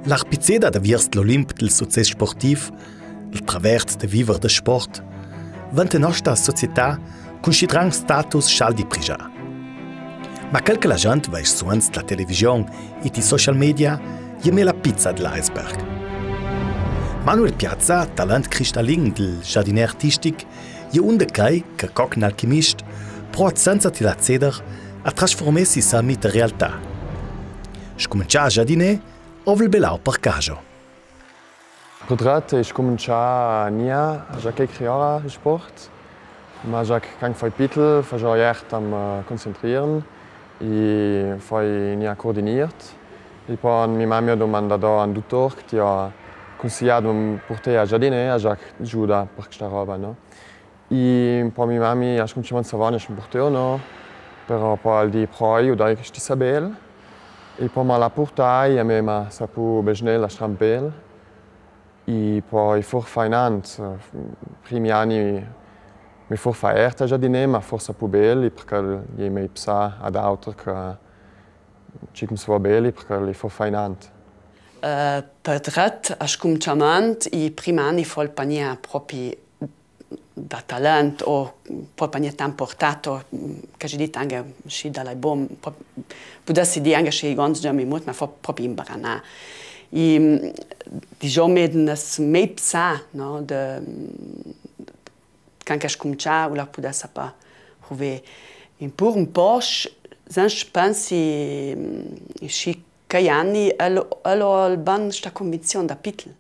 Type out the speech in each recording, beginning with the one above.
L'arpiceda da viers l'Olimp del success sportiv, il travers de viver de sport, vanta nostra società considerang status schal di prigia. Ma quel che la gente veis suans la televisione e i social media, è la pizza dell'iceberg. Manuel Piazza, talent cristallin del jardinier artistic, è un de quei che coc un alchimist prova senza ti la ceder a trasformarsi sa mita realtà. Scomincià a jardiner o vil belau per caso. Podrat ich comincià nia, già che creare sport, ma già che kan fai pitel, fa già echt am konzentrieren, e fai nia koordiniert. E poi mia mamma ha domandato a un dottore che ti ha consigliato di portare a giardinare, a già giuda per questa roba, no? E poi mia mamma ha cominciato a savare che mi portava, no? Però poi di poi ho detto che ti sabel. E poi me la portai e mi ha saputo bene la strampel. E poi forfainant, primi anni mi forfaert a giardinare, ma forse più belli perché gli miei psa ad altro che ci mi sono belli perché li forfainant. Per dret, a scumciament, i primi anni fol pania proprio da talent o proprio tan portato, che ci dite anche sci dall'album, potessi dire anche sci ganz già mi mut, ma proprio in barana. E diciamo mes mei psa, no, de canche scumcia o la potesse pa ruve in pur un posch, senz pensi sci che anni allo al ban sta convinzione da pitel.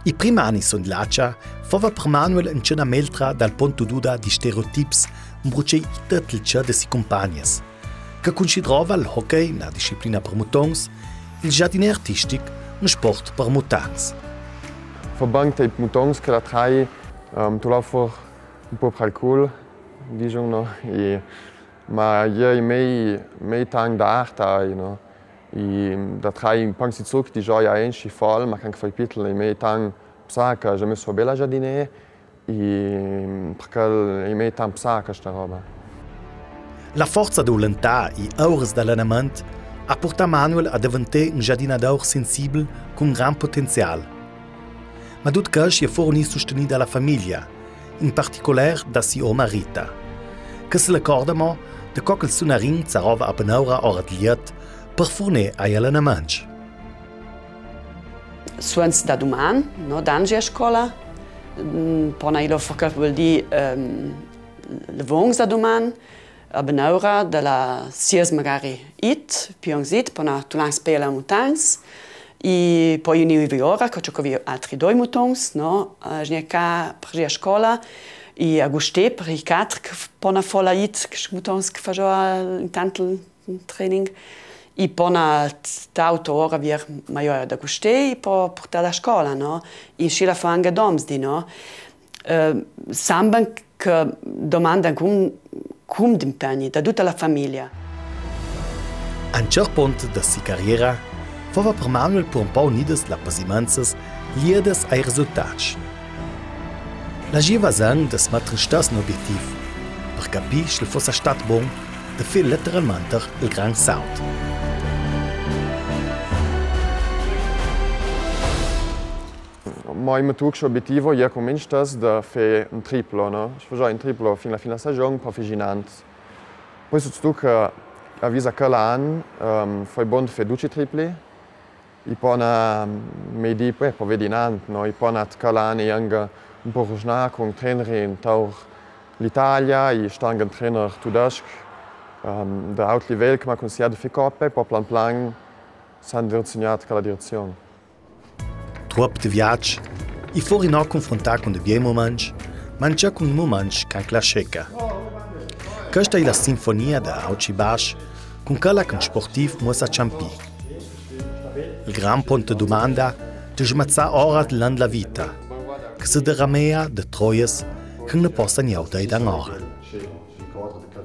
I primi anni sono laccia, fava per Manuel un cena meltra dal punto duda di stereotips un bruce ita tilcia de si compagnes, che considerava il hockey una disciplina per mutons, il giardinier artistic un sport per mutants. Verband dei mutons che la trai, tu laufer un po' per alcol, diciamo, no? Ma io mei tang da artai, no? E da trai un pang si zurück die Joia ein si fall, ma kan fai pitel e mei tang psa che je me so bella giardinare e perché e mei tang psa che sta roba. La forza de volontà e horas d'allenament ha portato Manuel a diventare un giardinador sensibile con un gran potenziale. Ma tutto questo è fornito e sostenuto dalla famiglia, in particolare da sua Rita, che si ricorda di come il suonarin si trova a benora ora di liet per fornire agli allenamenti. Suons da doman, no, d'angi a scuola, poi io ho vuol dire le vongs da doman, a benora della sies magari it, pions it, poi tu lang spela mutans, e poi io vivo ora, che ho altri due mutons, no, a per la scuola, e a guste per i quattro che poi folla it, che mutons che faccio in tanto training. E poi l'auto ora vier maior da guste e poi portare a scuola, no? E scila fa anche doms no? Samban che domanda come d'impegni da tutta la famiglia. A un certo punto della sua carriera, fava per Manuel per un po' unidas la pasimenses liedes ai risultati. La giva sang des mettere stas un obiettivo, per capire che fosse stato buon de fare letteralmente il gran saut. Moj motučo obiettivo je cominciato da fare un triplo, no? Faccio un triplo fino alla stagione per Figinant. Poi su che avvisa che l'anno fai buon fare 12 tripli e poi mi dico per vedere no? E poi che l'anno è anche un po' rusnato con trainer in l'Italia e sta anche un trainer tedesco da alto livello che mi ha consigliato di fare coppe e poi plan plan sono direzionato con la direzione. Trop de viaggi e fuori no confrontar con de bei moments, mangia con i moments che la scecca. Questa è la sinfonia da alti baix con quella che un sportivo musa campi. Il gran punto de domanda è smazza ora della vita, che si derramea de troies che ne possa niente da ora.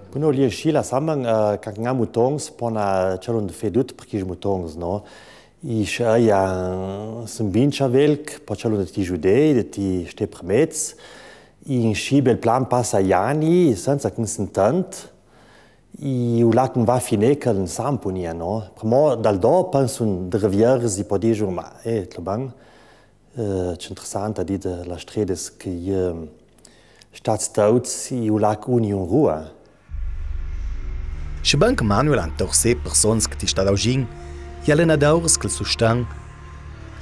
Quando li sci la samang che nga mutons pona celon de fedut perché mutons no. I ja sunt bincha velk, po celor de ti judei, de ti ste premets, i sci bel plan passa iani, senza che sunt tant, e o lac non va finire che in Samponia, no? Ma dal do penso di riviere si può dire, ma lo bang, c'è interessante di la strada che Stadstouts e o lac Union Rua. Se ben che Manuel han torse persons che ti sta daugin, e allenadores che il sustan,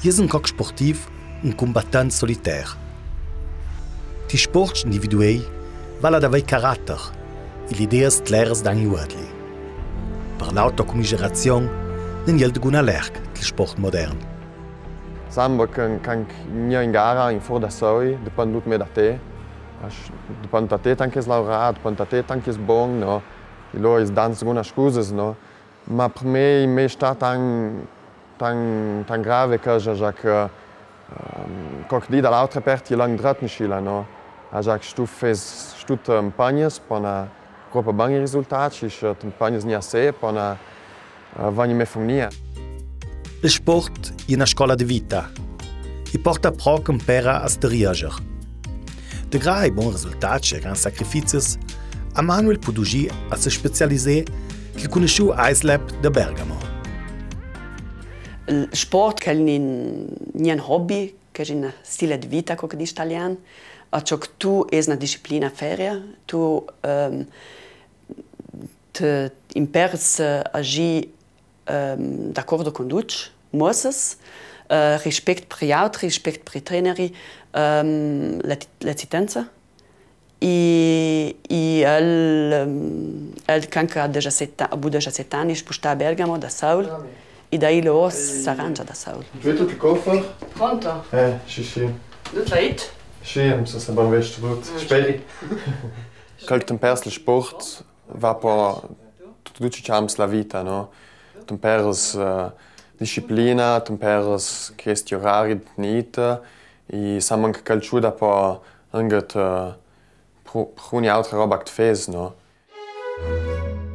è un coq sportiv, un combattant solitaire. Ti sports individuei vala da vei carattere e l'ideas claras dan iuadli. Per l'autocommiserazione non è alcuna lerc del sport modern. Samba kan nia in gara in for da soi, depende tut me da te. Depende da te tanke es laureat, depende da te tanke es bon, no. E lo is dan seguna scusas, no. Ma per me sta tan grave che ja che coc di dall'altra parte lang dratn schila, no. Ja stu fes stut pagnes pona gropa bangi risultati, ich pagnes nia se pona vani me fugnia. Il sport è una scuola di vita e porta proprio impara a steriager. De gra e buoni risultati e gran sacrificis, a Manuel Pudugi a se specialisare che conosciu Ice Lab da Bergamo. Il sport è un hobby, che è un stile di vita, come dice italiano. Ciò che tu è una disciplina feria, tu impari a agire d'accordo con tutti, moças, rispetto per gli altri, rispetto per i traineri, l'assistenza. E anche a 17 anni sposta a Bergamo da Saul e da lì si arrangia da Saul. Tu tutto il coffer? Pronto? Sì. Du weit? Sì, se se ban vest gut. Speri. Quel tempers il sport va po tutti chams la vita, no? Tempers disciplina, temperas questi orari nita e sam anche calciuda po angat pruni altra roba che fes, no?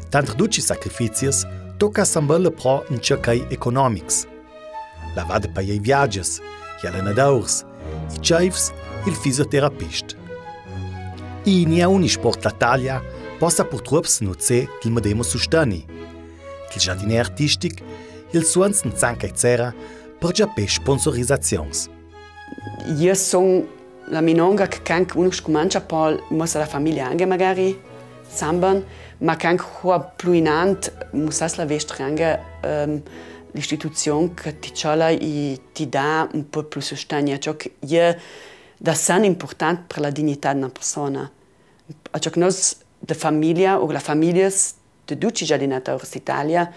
Tant duci sacrificios tocca sambelle pro in cercai economics. La vade per i viagges, gli allenadors, i chefs, il fisioterapist. E ni a uni sport l'Italia possa purtroppo nuze il medemo sustani. Il giardinier artistic il suons in zanca e zera per già per sponsorizzazions. Io sono la minonga che anche uno scumancia poi mossa la famiglia anche magari samban, ma che anche più in ant mossa la vestre anche l'istituzione che ti ciala e ti dà un po' più sostegno. Ciò che è da san importante per la dignità di una persona. Ciò che noi la famiglia o la famiglia di tutti i giardinatori d'Italia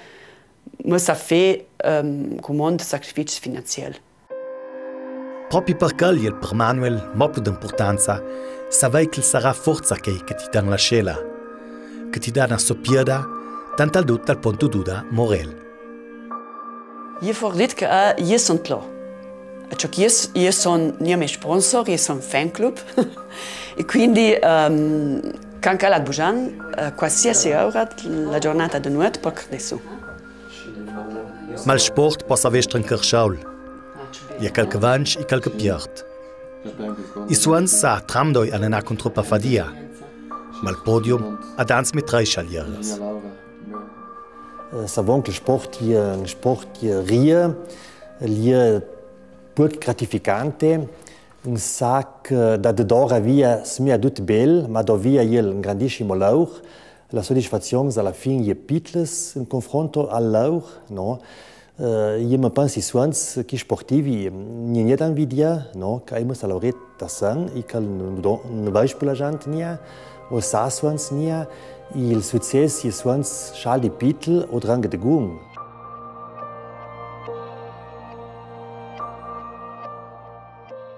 mossa fare un sacrifici finanziari. Proprio per quello per Manuel molto d'importanza savei che sarà forza che ti dà la scela, che ti dà una soppieda, tanto al dal punto duda morale. Io vor dit che io sono là. Io sono il mio sponsor, io sono un fan club e quindi kan la bujan qualsiasi ora la giornata di notte può credere. Ma il sport può avere un kerschaul. Hi ha qualche vanch e qualche piart. I suons sa tramdoi allena contro Pafadia, ma il podium a dans mit 3 schalieres. Savon che il sport è un sport ria, è pur gratificante, un sac da d'ora via smia tut bel, ma da via un grandissimo lauch. La soddisfazione alla fine è pitles in confronto al lauch, no? Io mi penso che suons che sportivi non è invidia, no? Che abbiamo laureato da san e che non vedo per la gente nia, o sa suons nia, e il successo è suons schal di pitel o drang de gung.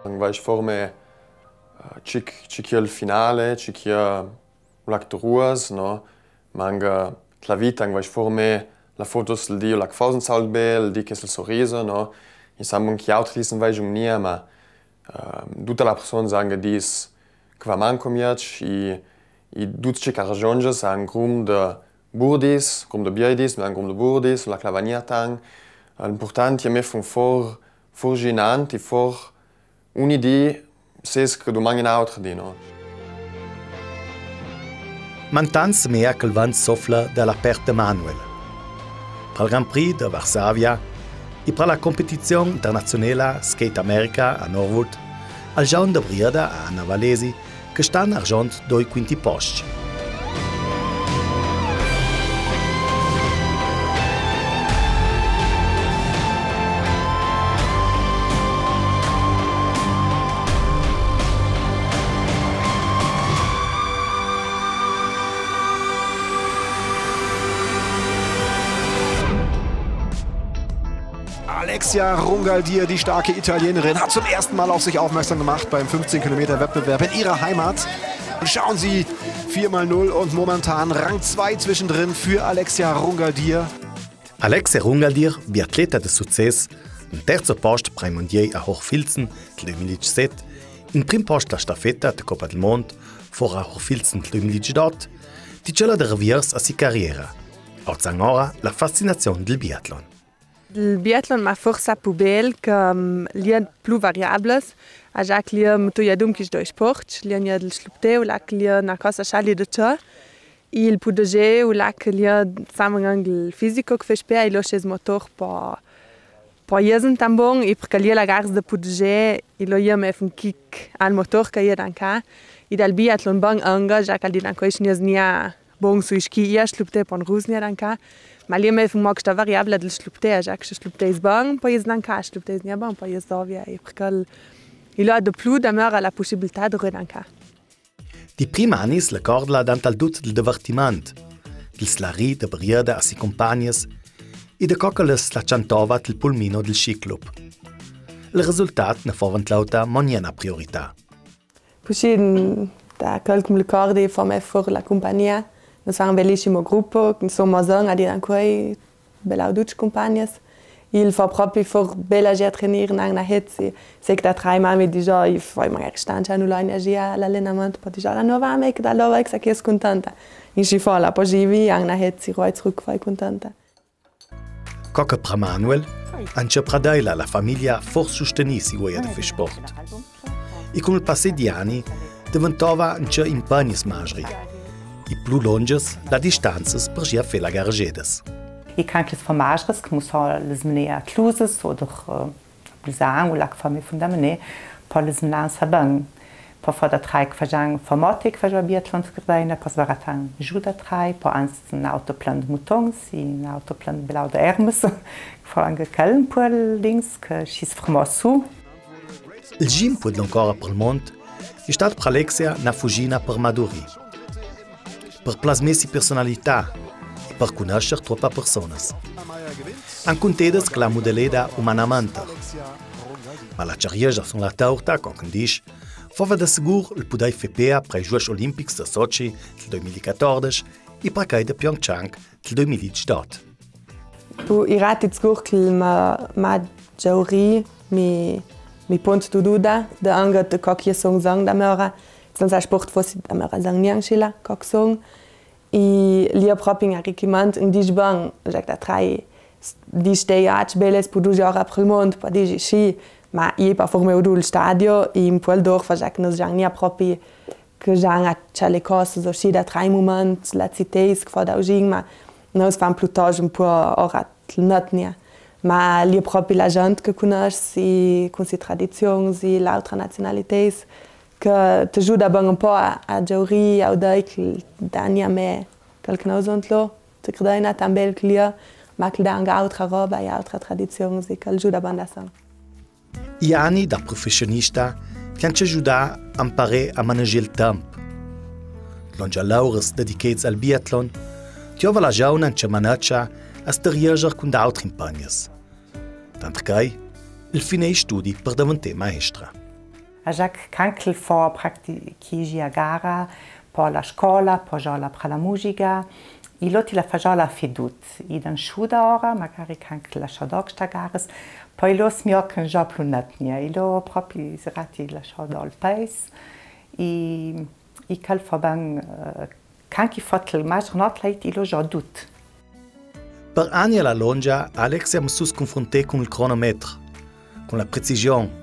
Vai forme il finale, l'acte ruas, no? Manga la vita, vai forme la fotos del dio la fausen saul bel, di che il sorriso, no? I sam che altri diesen vai nia, ma tutta la persona sanga dis che va manco miach i tutti che rajonges an grum de burdis, grum de biedis, an grum de burdis, la clavaniatang. L'important è me fun for ginant, for un'idea ses che domani un altro di, no? Mantan semea che il vent soffla dalla Perte Manuel. Per il Grand Prix de Varsavia e per la competizione internazionale Skate America a Norwood, al giorno de Brieda a Anna Valesi, che stanno argent 2 quinti posti. Alexia Rungaldir, die starke Italienerin, hat zum ersten Mal auf sich aufmerksam gemacht beim 15-Kilometer-Wettbewerb in ihrer Heimat. Und schauen Sie, 4x0 und momentan Rang 2 zwischendrin für Alexia Rungaldir. Alexia Rungaldir, biatleta de succes, un terzo posto per i mondiali a Hochfilzen del 2017, in prim posto la staffetta de Coppa del Mondo for a Hochfilzen del 2018, di cella de reviers a si carriera. Auch Zangora la fascinazione del biathlon. Il biathlon m'a força più bel che li ha più variables. A già che li ha molto dumkis do sport, li ha del slupteo, la che li ha una cosa chali de ciò. Il pudoge o la che li ha sammanhang il fisico che fa spera il osces motor po jesen tambon e perché li ha la gars de pudoge il lo ia me un kick al motor che ia danka. I dal biathlon bang anga già che li danka is nia bon su ski ia slupte pon rusnia danka. Ma li me fun magsta variabla del sluptea, ja che sluptea is bang, poi is danka sluptea is nia bang, poi is dovia e perché il a de plus d'amera la possibilità de redanka. Di prima annis la cordla dant al dut del divertiment, del slari de brieda a si compagnes e de coccales la chantova del pulmino del skiclub. Il risultat ne favant lauta moniena priorità. Pusin da calcum le corde for me for la compagnia. Noi siamo un bellissimo gruppo, insomma, a dire ancora bella duc compagnes. Il fa proprio for bella già trainare nang na hetzi. Se che da 3 mami di già i fai magari stanza nulla energia all'allenamento, poi di già la nuova me che da loro ex che è contenta. In si fa la posivi ang na hetzi roi zurück fai contenta. Coca pra Manuel, anche Pradaila la famiglia for sostenisi guia de sport. E con il passare di anni diventava anche impagnis magri. I più longes la distanzas per già fer la garagedes. Ich kann das von Maschres, ich muss alles mehr Kluses oder sagen oder von mir von der Mene, alles mehr verbangen. Vor der Treik verjang Formatik für Biathlon gedreine, pas waratan Juda Trei, po ans ein Autoplan de Moutons, ein Autoplan Blau de Hermes, vor angekellen pour links que schis formasu. Il gym può ancora per il mondo, è stato per Alexia una fugina per Maduri. Per plasmesi personalità e per conoscere troppe persone. Anche un tedes che la modelleda umanamente. Ma la cerieja su la torta, come dice, fava da sicuro il pudai FPA per i Giochi Olimpici de Sochi del 2014 e per quelli di Pyeongchang del 2018. I rati sicuro che ma giauri mi punto tu duda, de angat de coquille song da mera. Sonst Sport fosse da mera sang niangschila coq song. I lia proprio un arricchimento in disbang, già da 3 di steiach beles pudu già april mond, pa di sci, ma io pa forme udul stadio in quel dorf già che nos già nia proprio che già c'è le cose so sci da 3 moment la cités qua da uging, ma nos fan plutage un po' ora natnia. Ma lia proprio la gente che conosce con si tradizioni, si l'altra nationalités che ti aiuta un po' a giocare, a dare dania me qualche cosa lo, ti credi a tambel clia, ma che dà anche altra roba e altra tradizione, che aiuta abbastanza. I anni da professionista ti hanno aiutato a imparare a maneggiare il tempo. Longe laures dedicati al biathlon, ti aveva la giornata che maneggia a steriegere con altri impegni. Tanto che il fine i studi per diventare maestra. Jacques Kankel for pratiquigi gara, po la scuola, po la pra la musica. I loti la fagia la fedut. I dan schuda ora, magari Kankel la schodogsta gares. Poi los mioken già più natnia. I lo proprio serati la schoda al paese. I cal for bang Kanki fotel mas not leit i lo già dut. Per anni alla longa, Alexia mi sus confronté con il cronometro, con la precisione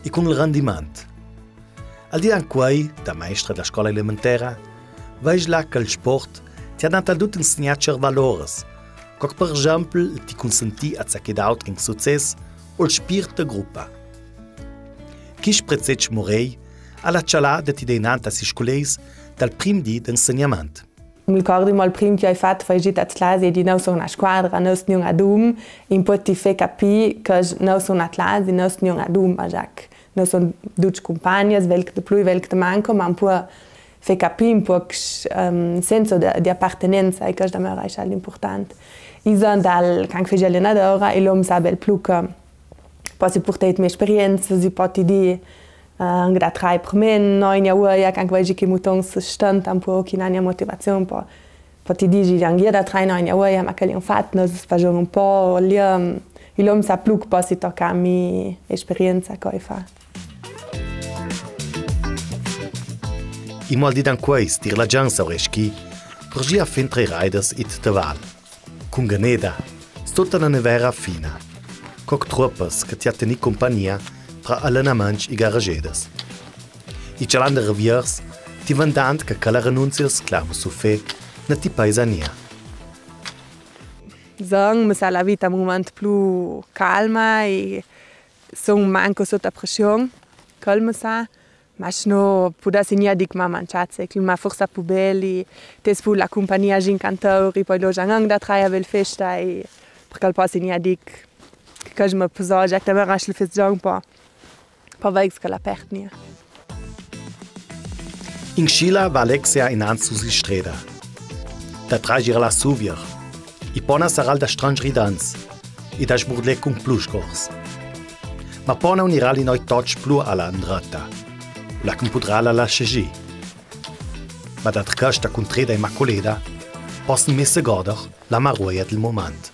e con il rendimento. Al di quei, da maestra della scuola elementare, Veis là che il sport ti ha dato tutti insegnato valores, come per esempio ti consentì a zacchedaut in successo o il spirito di gruppo. Chi sprezzetch Morei alla cialà ti deinanta si scolesi dal primo dì d'insegnamento. Mi ricordo il primo che ho fatto foi già a classe di noi sono una squadra, noi siamo ad in poi ti fai capire che noi sono una classe, noi siamo ad noi sono due compagni, velc di più, velc di manco, ma un po' fai capire un po' senso di appartenenza e che è molto importante. Io sono dal canto di allenatore e l'uomo sa bel più che posso portare mie esperienze, si può dire da 3 per me, 9 anni, anche vedo che mi stand un po' che non motivazione, posso dire che anche da 3 9 anni, ma che li ho fatto, noi facciamo un po' lì, l'uomo sa più che posso toccare la mia esperienza che ho fatto. I molti dan quais tir la gianza oreschi, pergi a fin 3 riders it de val. Con ganeda, stutta una nevera fina. Coc troppes che ti atteni compagnia tra allenaments e garagedes. I cialanda reviers ti vendant che cala renunzias clamo su fe na ti paesania. Zong, mi sa la vita un momento più calma e sono manco sotto pressione, calma sa. Ma no, può essere che mi ha mangiato, ma forse più belli, tespo la compagnia di cantatori, poi lo jangang da traia vel festa e perché posso dire che mi posso già da rasle festjong po veiks che la pertnia. In Scila va Alexia in Anzusi streda. Da tragira la Suvier. I pona saral da strangri dans. I da sburdle con pluskors. Ma pona unirali noi touch plu alla andrata. La computrala la chegi. Ma da trcasta con treda e macoleda, possono messe goder la maroia del momento.